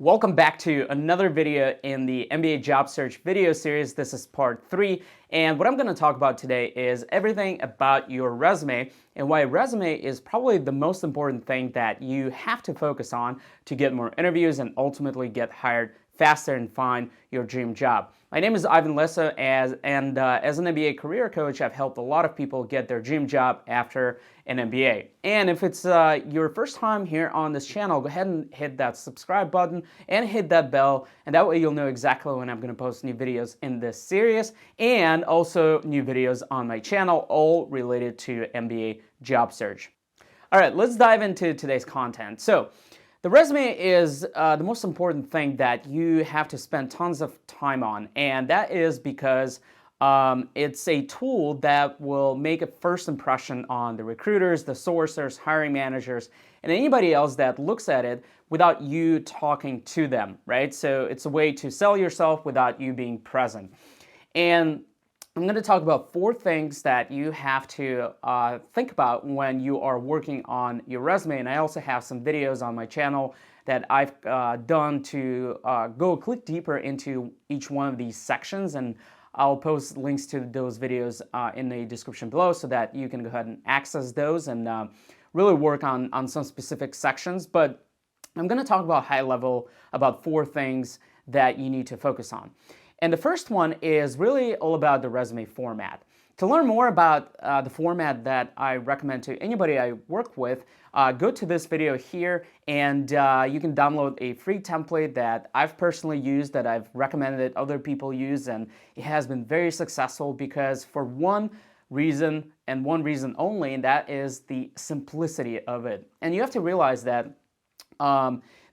Welcome back to another video in the MBA Job Search video series. This is part 3, and what I'm going to talk about today is everything about your resume and why a resume is probably the most important thing that you have to focus on to get more interviews and ultimately get hired faster and find your dream job. My name is Ivan Lessa, as an MBA career coach, I've helped a lot of people get their dream job after an MBA. And if it's your first time here on this channel, go ahead and hit that subscribe button and hit that bell, and that way you'll know exactly when I'm going to post new videos in this series and also new videos on my channel, all related to MBA Job Search. All right, let's dive into today's content. So, the resume is the most important thing that you have to spend tons of time on, and that is because it's a tool that will make a first impression on the recruiters, the sourcers, hiring managers, and anybody else that looks at it without you talking to them, right? So it's a way to sell yourself without you being present. And I'm going to talk about 4 things that you have to think about when you are working on your resume. And I also have some videos on my channel that I've done to go click deeper into each one of these sections. And I'll post links to those videos in the description below so that you can go ahead and access those and really work on some specific sections. But I'm going to talk about high level about 4 things that you need to focus on. And the first one is really all about the resume format. To learn more about the format that I recommend to anybody I work with, go to this video here and you can download a free template that I've personally used, that I've recommended other people use, and it has been very successful because for one reason and one reason only, and that is the simplicity of it. And you have to realize that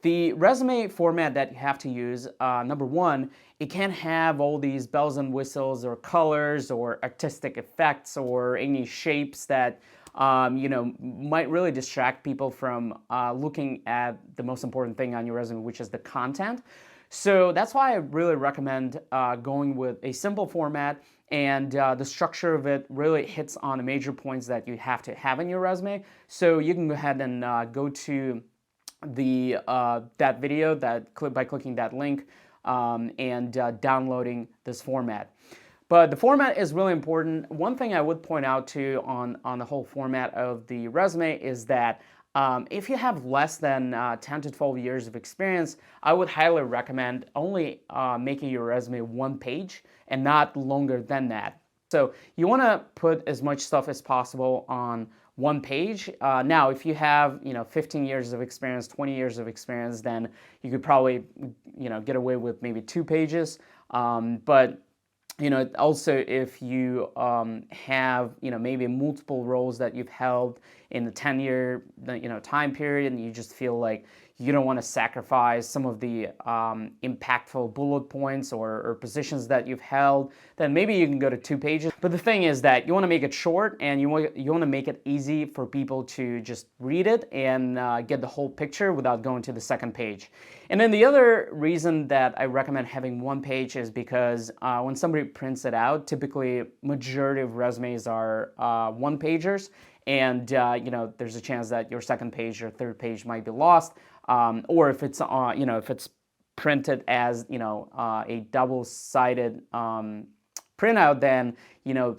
the resume format that you have to use, number one, it can't have all these bells and whistles or colors or artistic effects or any shapes that might really distract people from looking at the most important thing on your resume, which is the content. So that's why I really recommend going with a simple format, and the structure of it really hits on the major points that you have to have in your resume. So you can go ahead and go to that video by clicking that link and downloading this format. But the format is really important. One thing I would point out to on the whole format of the resume is that if you have less than 10 to 12 years of experience, I would highly recommend only making your resume 1 page and not longer than that. So you want to put as much stuff as possible on 1 page. Now, if you have 15 years of experience, 20 years of experience, then you could probably get away with maybe 2 pages. But also if you have maybe multiple roles that you've held in the 10-year time period, and you just feel like you don't want to sacrifice some of the impactful bullet points or positions that you've held, then maybe you can go to 2 pages. But the thing is that you want to make it short, and you want to make it easy for people to just read it and get the whole picture without going to the second page. And then the other reason that I recommend having 1 page is because when somebody prints it out, typically majority of resumes are 1-pagers, and there's a chance that your second page or third page might be lost. Or if it's if it's printed as a double-sided printout, then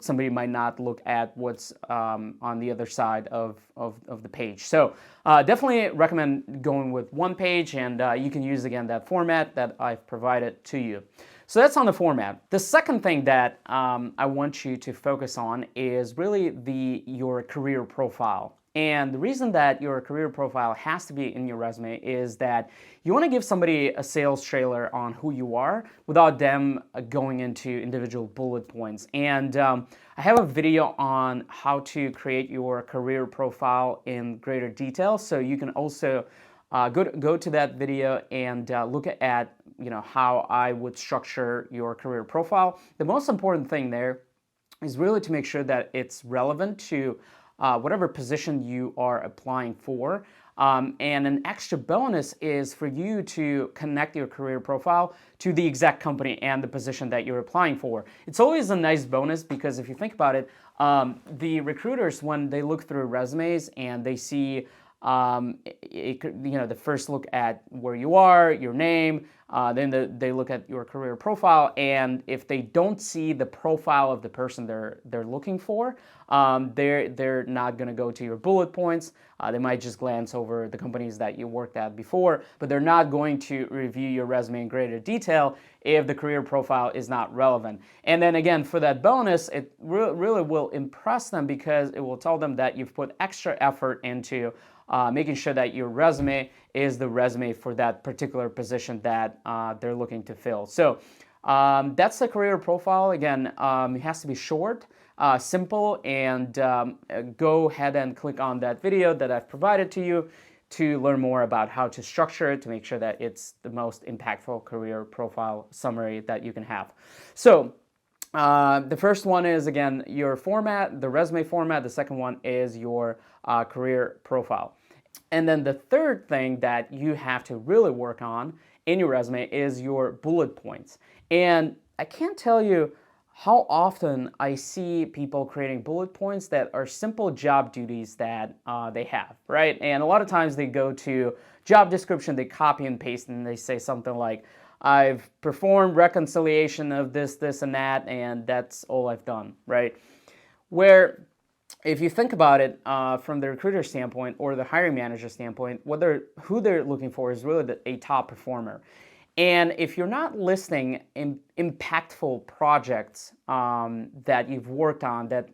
somebody might not look at what's on the other side of the page. So definitely recommend going with 1 page, and you can use again that format that I've provided to you. So that's on the format. The second thing that I want you to focus on is really your career profile. And the reason that your career profile has to be in your resume is that you want to give somebody a sales trailer on who you are without them going into individual bullet points. And I have a video on how to create your career profile in greater detail, so you can also go to that video and look at how I would structure your career profile. The most important thing there is really to make sure that it's relevant to whatever position you are applying for. And an extra bonus is for you to connect your career profile to the exact company and the position that you're applying for. It's always a nice bonus because if you think about it, the recruiters, when they look through resumes and they see the first look at where you are, your name, then they look at your career profile, and if they don't see the profile of the person they're looking for, they're not going to go to your bullet points. They might just glance over the companies that you worked at before, but they're not going to review your resume in greater detail if the career profile is not relevant. And then again, for that bonus, it really will impress them because it will tell them that you've put extra effort into making sure that your resume is the resume for that particular position that they're looking to fill. So that's the career profile. Again, it has to be short, simple, and go ahead and click on that video that I've provided to you to learn more about how to structure it to make sure that it's the most impactful career profile summary that you can have. So the first one is, again, your format, the resume format. The second one is your career profile. And then the third thing that you have to really work on in your resume is your bullet points. And I can't tell you how often I see people creating bullet points that are simple job duties that they have, right? And a lot of times they go to job description, they copy and paste, and they say something like, I've performed reconciliation of this, this, and that, and that's all I've done, right? Where if you think about it from the recruiter standpoint or the hiring manager standpoint, who they're looking for is really a top performer. And if you're not listing impactful projects that you've worked on that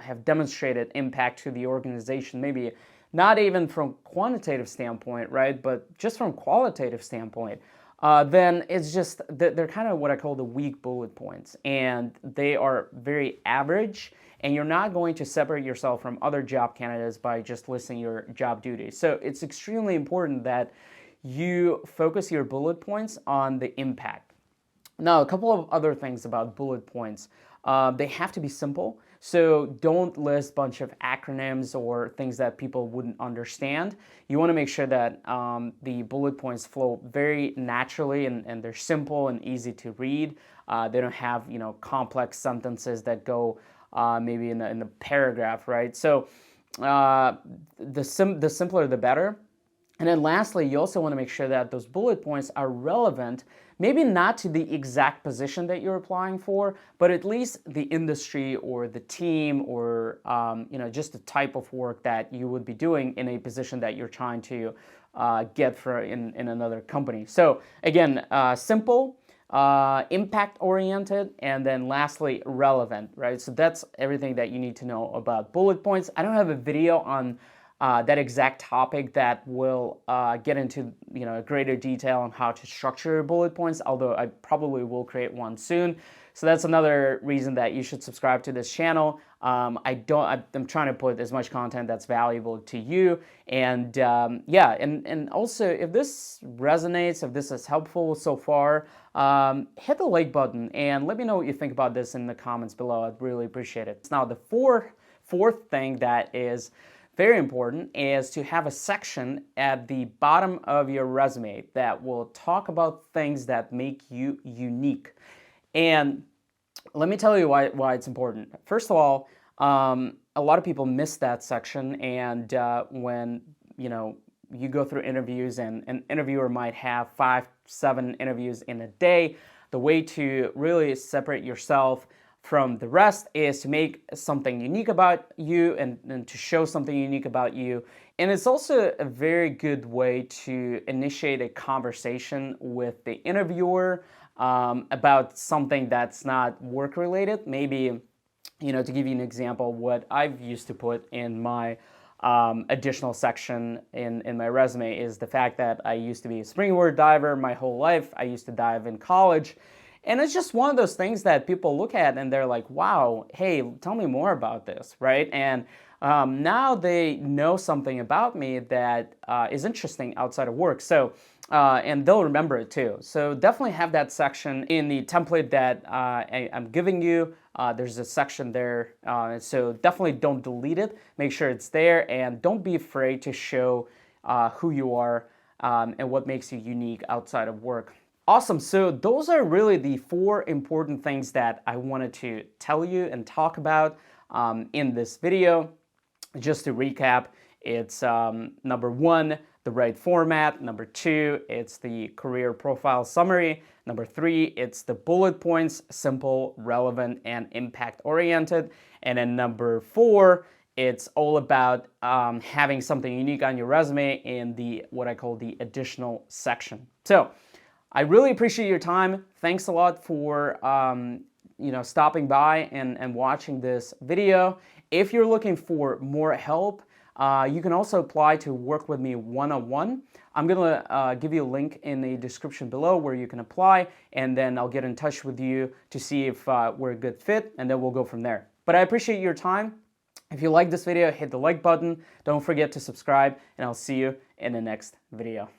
have demonstrated impact to the organization, maybe not even from quantitative standpoint, right, but just from qualitative standpoint, then it's just they're kind of what I call the weak bullet points, and they are very average, and you're not going to separate yourself from other job candidates by just listing your job duties. So it's extremely important that you focus your bullet points on the impact. Now, a couple of other things about bullet points. They have to be simple, so don't list a bunch of acronyms or things that people wouldn't understand. You want to make sure that the bullet points flow very naturally and they're simple and easy to read. They don't have complex sentences that go maybe in the paragraph, right? So the simpler the better. And then lastly, you also want to make sure that those bullet points are relevant, maybe not to the exact position that you're applying for, but at least the industry or the team or just the type of work that you would be doing in a position that you're trying to get for in another company. So again, simple, impact-oriented, and then lastly, relevant, right? So that's everything that you need to know about bullet points. I don't have a video on that exact topic that will get into greater detail on how to structure bullet points, although I probably will create one soon. So that's another reason that you should subscribe to this channel. I'm trying to put as much content that's valuable to you, and and also if this resonates, if this is helpful so far, hit the like button and let me know what you think about this in the comments below. I'd really appreciate it. Now, the fourth thing that is very important is to have a section at the bottom of your resume that will talk about things that make you unique. And let me tell you why it's important. First of all, a lot of people miss that section, and when you go through interviews, and an interviewer might have 5-7 interviews in a day, the way to really separate yourself from the rest is to make something unique about you and to show something unique about you. And it's also a very good way to initiate a conversation with the interviewer about something that's not work related. Maybe, to give you an example, what I've used to put in my additional section in my resume is the fact that I used to be a springboard diver my whole life. I used to dive in college. And it's just one of those things that people look at and they're like, wow, hey, tell me more about this, right? And now they know something about me that is interesting outside of work. So, and they'll remember it too. So definitely have that section in the template that I'm giving you. There's a section there. So definitely don't delete it. Make sure it's there, and don't be afraid to show who you are and what makes you unique outside of work. Awesome. So those are really the 4 important things that I wanted to tell you and talk about in this video. Just to recap, it's number one, the right format. Number two, it's the career profile summary. Number three, it's the bullet points, simple, relevant, and impact oriented. And then number four, it's all about having something unique on your resume in the what I call the additional section. So I really appreciate your time. Thanks a lot for stopping by and watching this video. If you're looking for more help, you can also apply to work with me one-on-one. I'm gonna give you a link in the description below where you can apply, and then I'll get in touch with you to see if we're a good fit, and then we'll go from there. But I appreciate your time. If you like this video, hit the like button. Don't forget to subscribe, and I'll see you in the next video.